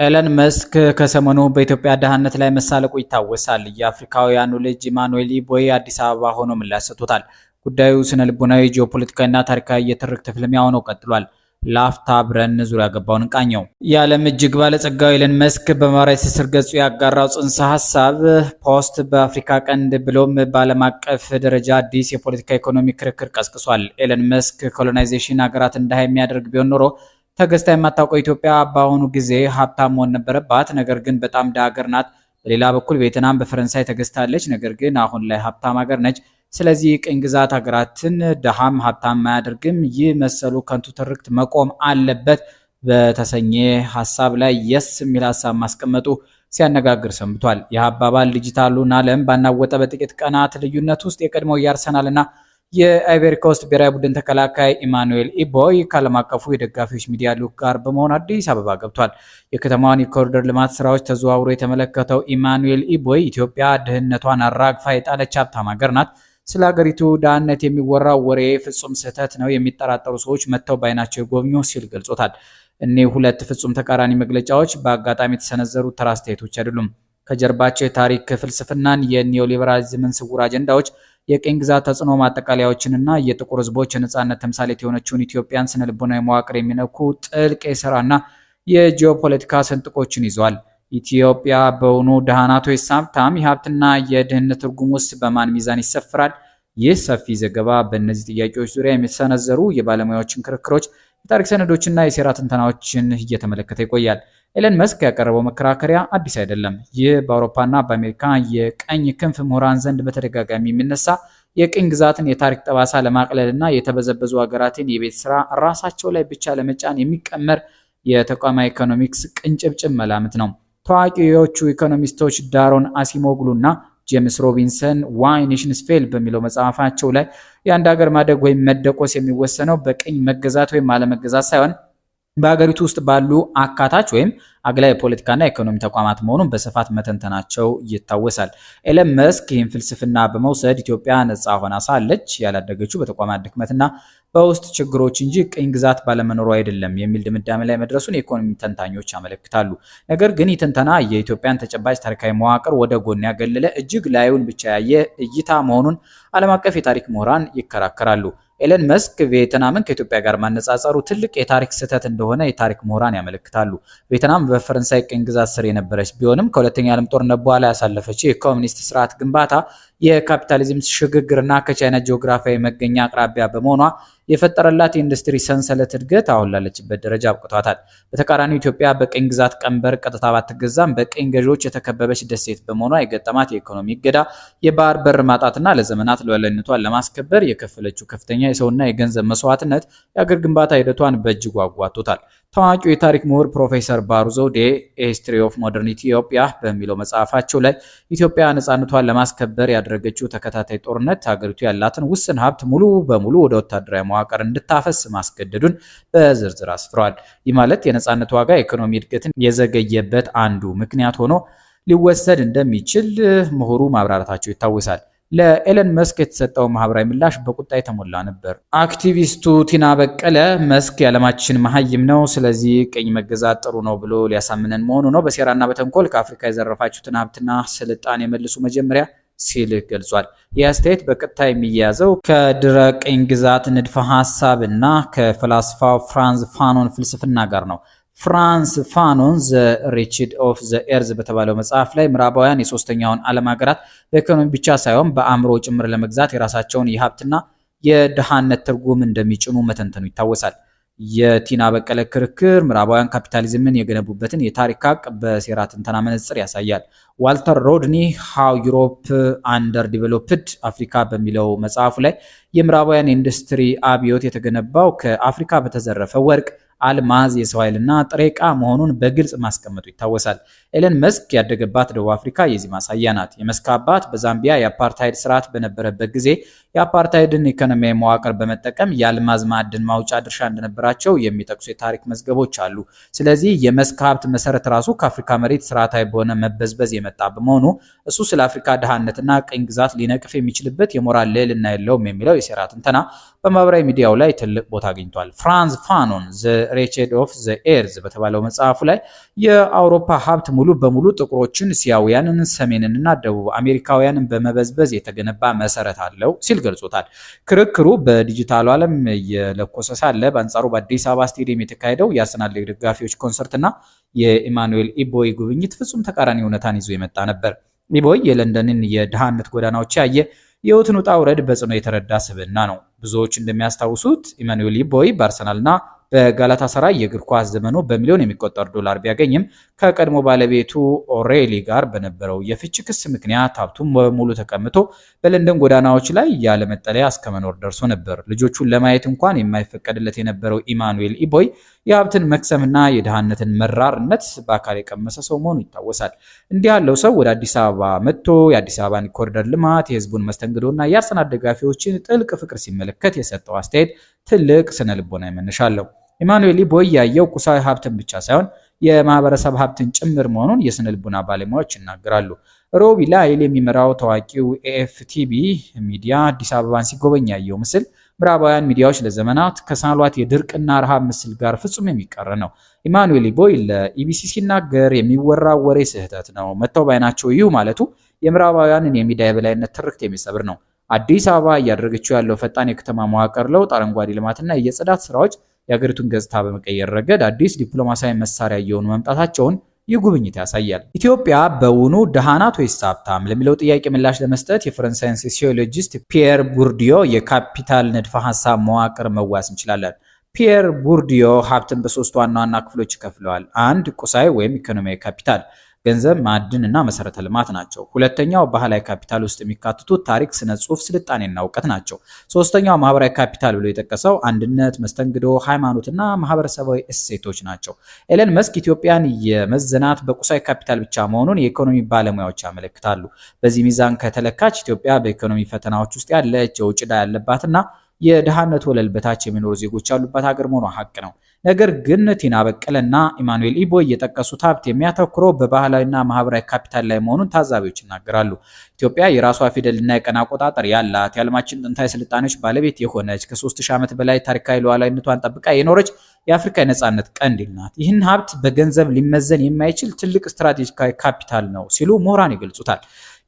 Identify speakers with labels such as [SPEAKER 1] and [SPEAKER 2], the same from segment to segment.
[SPEAKER 1] ኤለን መስክ ከሰሞኑ በኢትዮጵያ ድህነት ላይ መሳለቁ ይታወሳል። የአፍሪካውያኑ ልጅ ኢማኑኤል ኢቦይ አዲስ አበባ ሆኖ ምላሽ ሰጥቶታል። ጉዳዩ ስነ ልቦናዊ፣ ጂኦፖለቲካዊና ታሪካዊ የትርክት ፍልሚያ ሆኖ ቀጥሏል። ላፍታ አብረን ዙሪያ ገባውን እንቃኘው። የዓለም እጅግ ባለጸጋው ኤለን መስክ በማህበራዊ ትስስር ገጹ ያጋራው ጽንሰ ሀሳብ ፖስት በአፍሪካ ቀንድ ብሎም በዓለም አቀፍ ደረጃ አዲስ የፖለቲካ ኢኮኖሚ ክርክር ቀስቅሷል። ኤለን መስክ ኮሎናይዜሽን ሀገራት እንዳህ የሚያደርግ ቢሆን ኖሮ ተገዝታ የማታውቀው ኢትዮጵያ በአሁኑ ጊዜ ሀብታም መሆን ነበረባት። ነገር ግን በጣም ድሃ ሀገር ናት። በሌላ በኩል ቬትናም በፈረንሳይ ተገዝታለች፣ ነገር ግን አሁን ላይ ሀብታም ሀገር ነች። ስለዚህ ቅኝ ግዛት ሀገራትን ድሃም ሀብታም አያደርግም። ይህ መሰሉ ከንቱ ትርክት መቆም አለበት በተሰኘ ሀሳብ ላይ የስ የሚል ሀሳብ ማስቀመጡ ሲያነጋግር ሰንብቷል። ይህ አባባል ዲጂታሉን ዓለም ባናወጠ በጥቂት ቀናት ልዩነት ውስጥ የቀድሞው የአርሰናልና የአይቨሪ ኮስት ብሔራዊ ቡድን ተከላካይ ኢማኑኤል ኢቦይ ከዓለም አቀፉ የደጋፊዎች ሚዲያ ልዑክ ጋር በመሆን አዲስ አበባ ገብቷል። የከተማዋን የኮሪደር ልማት ስራዎች ተዘዋውሮ የተመለከተው ኢማኑኤል ኢቦይ ኢትዮጵያ ድህነቷን አራግፋ የጣለች ሀብታም ሀገር ናት። ስለ ሀገሪቱ ድህነት የሚወራው ወሬ ፍጹም ስህተት ነው፣ የሚጠራጠሩ ሰዎች መጥተው ባይናቸው የጎብኙ ሲል ገልጾታል። እኒህ ሁለት ፍጹም ተቃራኒ መግለጫዎች በአጋጣሚ የተሰነዘሩ ተራ አስተያየቶች አይደሉም። ከጀርባቸው የታሪክ ፍልስፍናን፣ የኒዮሊበራሊዝምን ስውር አጀንዳዎች፣ የቅኝ ግዛት ተጽዕኖ ማጠቃለያዎችንና የጥቁር ህዝቦች የነጻነት ተምሳሌት የሆነችውን ኢትዮጵያን ስነ ልቦናዊ መዋቅር የሚነኩ ጥልቅ የሥራና የጂኦፖለቲካ ስንጥቆችን ይዟል። ኢትዮጵያ በውኑ ድሃ ናት ወይስ ሀብታም? የሀብትና የድህነት ትርጉም ውስጥ በማን ሚዛን ይሰፍራል? ይህ ሰፊ ዘገባ በእነዚህ ጥያቄዎች ዙሪያ የሚሰነዘሩ የባለሙያዎችን ክርክሮች፣ የታሪክ ሰነዶችና የሴራ ትንተናዎችን እየተመለከተ ይቆያል። ኤለን መስክ ያቀረበው መከራከሪያ አዲስ አይደለም። ይህ በአውሮፓና በአሜሪካ የቀኝ ክንፍ ምሁራን ዘንድ በተደጋጋሚ የሚነሳ የቅኝ ግዛትን የታሪክ ጠባሳ ለማቅለልና የተበዘበዙ ሀገራትን የቤት ስራ ራሳቸው ላይ ብቻ ለመጫን የሚቀመር የተቋማዊ ኢኮኖሚክስ ቅንጭብጭብ መላምት ነው። ታዋቂዎቹ ኢኮኖሚስቶች ዳሮን አሲሞግሉና ጄምስ ሮቢንሰን ዋይ ኔሽንስ ፌል በሚለው መጽሐፋቸው ላይ የአንድ ሀገር ማደግ ወይም መደቆስ የሚወሰነው በቅኝ መገዛት ወይም አለመገዛት ሳይሆን በሀገሪቱ ውስጥ ባሉ አካታች ወይም አግላይ የፖለቲካና ኢኮኖሚ ተቋማት መሆኑን በስፋት መተንተናቸው ይታወሳል። ኤለን መስክ ይህን ፍልስፍና በመውሰድ ኢትዮጵያ ነፃ ሆና ሳለች ያላደገችው በተቋማት ድክመትና በውስጥ ችግሮች እንጂ ቅኝ ግዛት ባለመኖሩ አይደለም የሚል ድምዳሜ ላይ መድረሱን የኢኮኖሚ ተንታኞች ያመለክታሉ። ነገር ግን ይህ ትንተና የኢትዮጵያን ተጨባጭ ታሪካዊ መዋቅር ወደ ጎን ያገለለ እጅግ ላዩን ብቻ ያየ እይታ መሆኑን ዓለም አቀፍ የታሪክ ምሁራን ይከራከራሉ። ኤለን መስክ ቬትናምን ከኢትዮጵያ ጋር ማነጻጸሩ ትልቅ የታሪክ ስህተት እንደሆነ የታሪክ ምሁራን ያመለክታሉ። ቬትናም በፈረንሳይ ቅኝ ግዛት ስር የነበረች ቢሆንም ከሁለተኛ ዓለም ጦርነት በኋላ ያሳለፈችው የኮሚኒስት ስርዓት ግንባታ፣ የካፒታሊዝም ሽግግርና ከቻይና ጂኦግራፊያዊ መገኛ አቅራቢያ በመሆኗ የፈጠረላት የኢንዱስትሪ ሰንሰለት እድገት አሁን ላለችበት ደረጃ አብቅቷታል። በተቃራኒው ኢትዮጵያ በቅኝ ግዛት ቀንበር ቀጥታ ባትገዛም በቅኝ ገዢዎች የተከበበች ደሴት በመሆኗ የገጠማት የኢኮኖሚ እገዳ፣ የባህር በር ማጣትና ለዘመናት ሉዓላዊነቷን ለማስከበር የከፈለችው ከፍተኛ የሰውና የገንዘብ መስዋዕትነት የአገር ግንባታ ሂደቷን በእጅጉ አጓቶታል። ታዋቂው የታሪክ ምሁር ፕሮፌሰር ባሩ ዘውዴ ሂስትሪ ኦፍ ሞደርን ኢትዮጵያ በሚለው መጽሐፋቸው ላይ ኢትዮጵያ ነፃነቷን ለማስከበር ያደረገችው ተከታታይ ጦርነት ሀገሪቱ ያላትን ውስን ሀብት ሙሉ በሙሉ ወደ ወታደራዊ መዋቅር እንድታፈስ ማስገደዱን በዝርዝር አስፍረዋል። ይህ ማለት የነፃነት ዋጋ የኢኮኖሚ እድገትን የዘገየበት አንዱ ምክንያት ሆኖ ሊወሰድ እንደሚችል ምሁሩ ማብራራታቸው ይታወሳል። ለኤለን መስክ የተሰጠው ማህበራዊ ምላሽ በቁጣ የተሞላ ነበር። አክቲቪስቱ ቲና በቀለ መስክ የዓለማችን መሀይም ነው፣ ስለዚህ ቅኝ መገዛት ጥሩ ነው ብሎ ሊያሳምነን መሆኑ ነው። በሴራና በተንኮል ከአፍሪካ የዘረፋችሁትን ሀብትና ስልጣኔ መልሱ መጀመሪያ ሲል ገልጿል። ይህ አስተያየት በቀጥታ የሚያያዘው ከድረ ቅኝ ግዛት ንድፈ ሀሳብ እና ከፈላስፋው ፍራንዝ ፋኖን ፍልስፍና ጋር ነው። ፍራንስ ፋኖን ዘ ሪችድ ኦፍ ዘ ኤርዝ በተባለው መጽሐፍ ላይ ምዕራባውያን የሶስተኛውን ዓለም ሀገራት በኢኮኖሚ ብቻ ሳይሆን በአእምሮ ጭምር ለመግዛት የራሳቸውን የሀብትና የድሃነት ትርጉም እንደሚጭኑ መተንተኑ ይታወሳል። የቲና በቀለ ክርክር ምዕራባውያን ካፒታሊዝምን የገነቡበትን የታሪክ ሀቅ በሴራ ትንተና መነጽር ያሳያል። ዋልተር ሮድኒ ሃው ዩሮፕ አንደር ዲቨሎፕድ አፍሪካ በሚለው መጽሐፉ ላይ የምዕራባውያን ኢንዱስትሪ አብዮት የተገነባው ከአፍሪካ በተዘረፈ ወርቅ፣ አልማዝ፣ የሰው ኃይልና ጥሬ ዕቃ መሆኑን በግልጽ ማስቀመጡ ይታወሳል። ኤለን መስክ ያደገባት ደቡብ አፍሪካ የዚህ ማሳያ ናት። የመስክ አባት በዛምቢያ የአፓርታይድ ስርዓት በነበረበት ጊዜ የአፓርታይድን ኢኮኖሚያዊ መዋቅር በመጠቀም የአልማዝ ማዕድን ማውጫ ድርሻ እንደነበራቸው የሚጠቅሱ የታሪክ መዝገቦች አሉ። ስለዚህ የመስክ ሀብት መሰረት ራሱ ከአፍሪካ መሬት ስርዓታዊ በሆነ መበዝበዝ የመጣ በመሆኑ እሱ ስለ አፍሪካ ድሃነትና ቅኝ ግዛት ሊነቅፍ የሚችልበት የሞራል ልዕልና የለውም የሚለው የሴራ ትንተና በማህበራዊ ሚዲያው ላይ ትልቅ ቦታ አግኝቷል። ፍራንዝ ፋኖን ዘ ሬቼድ ኦፍ ዘ ኤርዝ በተባለው መጽሐፉ ላይ የአውሮፓ ሀብት ሙሉ በሙሉ ጥቁሮችን፣ እስያውያንን፣ ሰሜንንና ደቡብ አሜሪካውያንን በመበዝበዝ የተገነባ መሰረት አለው ሲል ገልጾታል። ክርክሩ በዲጂታሉ ዓለም የለኮሰ ሳለ በአንጻሩ በአዲስ አበባ ስቴዲየም የተካሄደው የአርሰናል ደጋፊዎች ኮንሰርትና የኢማኑኤል ኢቦይ ጉብኝት ፍጹም ተቃራኒ እውነታን ይዞ የመጣ ነበር። ኢቦይ የለንደንን የድሃነት ጎዳናዎች ያየ የህይወትን ውጣ ውረድ በጽኖ የተረዳ ስብዕና ነው። ብዙዎች እንደሚያስታውሱት ኢማኑኤል ኢቦይ በአርሰናልና በጋላታሳራይ የእግር ኳስ ዘመኑ በሚሊዮን የሚቆጠር ዶላር ቢያገኝም ከቀድሞ ባለቤቱ ኦሬሊ ጋር በነበረው የፍቺ ክስ ምክንያት ሀብቱን በሙሉ ተቀምቶ በለንደን ጎዳናዎች ላይ ያለ መጠለያ እስከ መኖር ደርሶ ነበር። ልጆቹን ለማየት እንኳን የማይፈቀድለት የነበረው ኢማኑኤል ኢቦይ የሀብትን መክሰምና የድሃነትን መራርነት በአካል የቀመሰ ሰው መሆኑ ይታወሳል። እንዲህ ያለው ሰው ወደ አዲስ አበባ መጥቶ የአዲስ አበባን ኮሪደር ልማት፣ የህዝቡን መስተንግዶና የአርሰናል ደጋፊዎችን ጥልቅ ፍቅር ሲመለከት የሰጠው አስተያየት ትልቅ ስነ ልቦናዊ መነሻ አለው። ኢማኑኤል ኢቦይ ያየው ቁሳዊ ሀብትን ብቻ ሳይሆን የማህበረሰብ ሀብትን ጭምር መሆኑን የስነ ልቦና ባለሙያዎች ይናገራሉ። ሮቢ ላይል የሚመራው ታዋቂው ኤኤፍቲቪ ሚዲያ አዲስ አበባን ሲጎበኝ ያየው ምስል ምዕራባውያን ሚዲያዎች ለዘመናት ከሳሏት የድርቅና ረሃብ ምስል ጋር ፍጹም የሚቃረን ነው። ኢማኑኤል ኢቦይ ለኢቢሲ ሲናገር የሚወራው ወሬ ስህተት ነው፣ መተው ባይናቸው ይሁ ማለቱ የምዕራባውያንን የሚዲያ የበላይነት ትርክት የሚሰብር ነው። አዲስ አበባ እያደረገችው ያለው ፈጣን የከተማ መዋቅር ለውጥ፣ አረንጓዴ ልማትና የጽዳት ስራዎች የሀገሪቱን ገጽታ በመቀየር ረገድ አዲስ ዲፕሎማሲያዊ መሳሪያ እየሆኑ መምጣታቸውን ይህ ጉብኝት ያሳያል። ኢትዮጵያ በውኑ ደሃ ናት ወይስ ሀብታም ለሚለው ጥያቄ ምላሽ ለመስጠት የፈረንሳይን ሶሲዮሎጂስት ፒየር ቡርዲዮ የካፒታል ንድፈ ሀሳብ መዋቅር መዋስ እንችላለን። ፒየር ቡርዲዮ ሀብትን በሶስት ዋና ዋና ክፍሎች ይከፍለዋል። አንድ ቁሳዊ ወይም ኢኮኖሚያዊ ካፒታል ገንዘብ፣ ማዕድን እና መሰረተ ልማት ናቸው። ሁለተኛው ባህላዊ ካፒታል ውስጥ የሚካተቱት ታሪክ፣ ስነ ጽሁፍ፣ ስልጣኔና እውቀት ናቸው። ሶስተኛው ማህበራዊ ካፒታል ብሎ የጠቀሰው አንድነት፣ መስተንግዶ፣ ሃይማኖትና ማህበረሰባዊ እሴቶች ናቸው። ኤለን መስክ ኢትዮጵያን የመዘናት በቁሳዊ ካፒታል ብቻ መሆኑን የኢኮኖሚ ባለሙያዎች ያመለክታሉ። በዚህ ሚዛን ከተለካች ኢትዮጵያ በኢኮኖሚ ፈተናዎች ውስጥ ያለች፣ የውጭ ዕዳ ያለባትና የድሃነት ወለል በታች የሚኖሩ ዜጎች ያሉባት ሀገር መሆኗ ሀቅ ነው። ነገር ግን ቲና በቀለና ኢማኑኤል ኢቦይ የጠቀሱት ሀብት የሚያተኩረው በባህላዊና ማህበራዊ ካፒታል ላይ መሆኑን ታዛቢዎች ይናገራሉ። ኢትዮጵያ የራሷ ፊደልና የቀን አቆጣጠር ያላት፣ የዓለማችን ጥንታዊ ስልጣኔዎች ባለቤት የሆነች፣ ከ3000 ዓመት በላይ ታሪካዊ ሉዓላዊነቷን ጠብቃ የኖረች የአፍሪካ የነጻነት ቀንዲል ናት። ይህን ሀብት በገንዘብ ሊመዘን የማይችል ትልቅ ስትራቴጂካዊ ካፒታል ነው ሲሉ ምሁራን ይገልጹታል።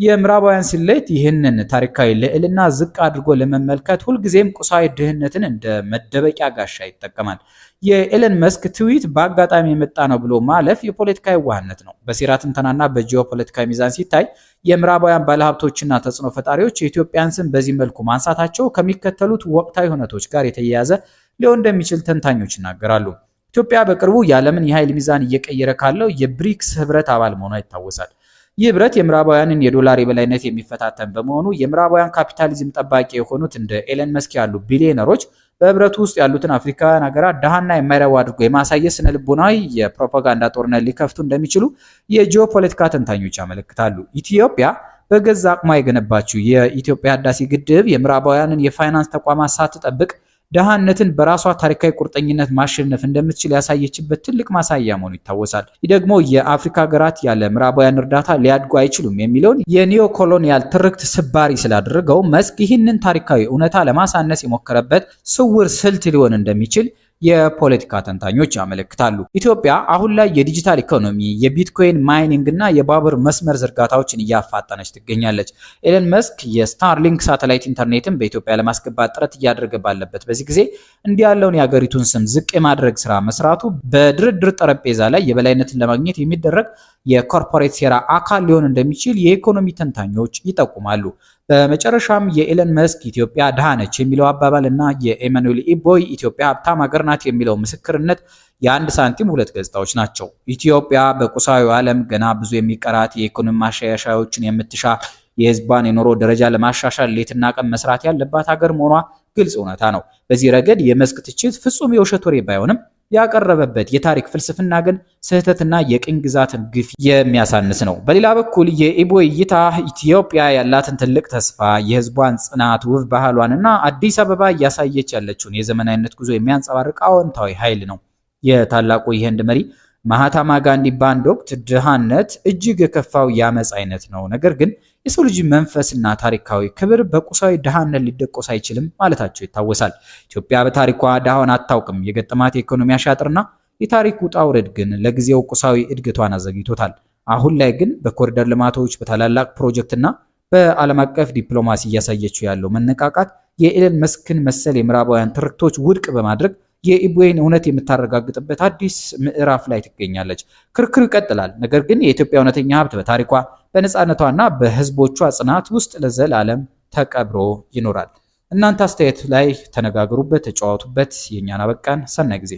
[SPEAKER 1] የምዕራባውያን ስሌት ይህንን ታሪካዊ ልዕልና ዝቅ አድርጎ ለመመልከት ሁልጊዜም ቁሳዊ ድህነትን እንደ መደበቂያ ጋሻ ይጠቀማል። የኤለን መስክ ትዊት በአጋጣሚ የመጣ ነው ብሎ ማለፍ የፖለቲካዊ ዋህነት ነው። በሴራ ትንተናና በጂኦፖለቲካዊ ሚዛን ሲታይ የምዕራባውያን ባለሀብቶችና ተጽዕኖ ፈጣሪዎች የኢትዮጵያን ስም በዚህ መልኩ ማንሳታቸው ከሚከተሉት ወቅታዊ ሁነቶች ጋር የተያያዘ ሊሆን እንደሚችል ተንታኞች ይናገራሉ። ኢትዮጵያ በቅርቡ የዓለምን የኃይል ሚዛን እየቀየረ ካለው የብሪክስ ህብረት አባል መሆኗ ይታወሳል። ይህ ህብረት የምዕራባውያንን የዶላር የበላይነት የሚፈታተን በመሆኑ የምዕራባውያን ካፒታሊዝም ጠባቂ የሆኑት እንደ ኤለን መስክ ያሉ ቢሊዮነሮች በህብረቱ ውስጥ ያሉትን አፍሪካውያን ሀገራት ደሃና የማይረቡ አድርጎ የማሳየት ስነ ልቦናዊ የፕሮፓጋንዳ ጦርነት ሊከፍቱ እንደሚችሉ የጂኦፖለቲካ ተንታኞች ያመለክታሉ። ኢትዮጵያ በገዛ አቅሟ የገነባችው የኢትዮጵያ ህዳሴ ግድብ የምዕራባውያንን የፋይናንስ ተቋማት ሳትጠብቅ ደሃነትን በራሷ ታሪካዊ ቁርጠኝነት ማሸነፍ እንደምትችል ያሳየችበት ትልቅ ማሳያ መሆኑ ይታወሳል። ይህ ደግሞ የአፍሪካ ሀገራት ያለ ምዕራባውያን እርዳታ ሊያድጉ አይችሉም የሚለውን የኒዮ ኮሎኒያል ትርክት ስባሪ ስላደረገው መስክ ይህንን ታሪካዊ እውነታ ለማሳነስ የሞከረበት ስውር ስልት ሊሆን እንደሚችል የፖለቲካ ተንታኞች ያመለክታሉ። ኢትዮጵያ አሁን ላይ የዲጂታል ኢኮኖሚ፣ የቢትኮይን ማይኒንግ እና የባቡር መስመር ዝርጋታዎችን እያፋጠነች ትገኛለች። ኤለን መስክ የስታርሊንክ ሳተላይት ኢንተርኔትን በኢትዮጵያ ለማስገባት ጥረት እያደረገ ባለበት በዚህ ጊዜ እንዲህ ያለውን የሀገሪቱን ስም ዝቅ የማድረግ ስራ መስራቱ በድርድር ጠረጴዛ ላይ የበላይነትን ለማግኘት የሚደረግ የኮርፖሬት ሴራ አካል ሊሆን እንደሚችል የኢኮኖሚ ተንታኞች ይጠቁማሉ። በመጨረሻም የኤለን መስክ ኢትዮጵያ ድሃ ነች የሚለው አባባል እና የኢማኑኤል ኢቦይ ኢትዮጵያ ሀብታም ሀገር ናት የሚለው ምስክርነት የአንድ ሳንቲም ሁለት ገጽታዎች ናቸው። ኢትዮጵያ በቁሳዊ ዓለም ገና ብዙ የሚቀራት የኢኮኖሚ ማሻሻያዎችን የምትሻ የህዝቧን የኑሮ ደረጃ ለማሻሻል ሌትና ቀን መስራት ያለባት ሀገር መሆኗ ግልጽ እውነታ ነው። በዚህ ረገድ የመስክ ትችት ፍጹም የውሸት ወሬ ባይሆንም ያቀረበበት የታሪክ ፍልስፍና ግን ስህተትና የቅኝ ግዛትን ግፍ የሚያሳንስ ነው። በሌላ በኩል የኢቦይ እይታ ኢትዮጵያ ያላትን ትልቅ ተስፋ፣ የህዝቧን ጽናት፣ ውብ ባህሏንና አዲስ አበባ እያሳየች ያለችውን የዘመናዊነት ጉዞ የሚያንጸባርቅ አዎንታዊ ኃይል ነው። የታላቁ የህንድ መሪ ማህታማ ጋንዲ በአንድ ወቅት ድሃነት እጅግ የከፋው የአመፅ አይነት ነው፣ ነገር ግን የሰው ልጅ መንፈስና ታሪካዊ ክብር በቁሳዊ ድሃነት ሊደቆስ አይችልም ማለታቸው ይታወሳል። ኢትዮጵያ በታሪኳ ድሃውን አታውቅም። የገጠማት የኢኮኖሚ አሻጥርና የታሪክ ውጣ ውረድ ግን ለጊዜው ቁሳዊ እድገቷን አዘግይቶታል። አሁን ላይ ግን በኮሪደር ልማቶች፣ በታላላቅ ፕሮጀክትና በዓለም አቀፍ ዲፕሎማሲ እያሳየችው ያለው መነቃቃት የኤለን መስክን መሰል የምዕራባውያን ትርክቶች ውድቅ በማድረግ የኢቦይን እውነት የምታረጋግጥበት አዲስ ምዕራፍ ላይ ትገኛለች። ክርክሩ ይቀጥላል። ነገር ግን የኢትዮጵያ እውነተኛ ሀብት በታሪኳ በነፃነቷና በህዝቦቿ ጽናት ውስጥ ለዘላለም ተቀብሮ ይኖራል። እናንተ አስተያየት ላይ ተነጋገሩበት፣ ተጫወቱበት። የእኛን አበቃን። ሰናይ ጊዜ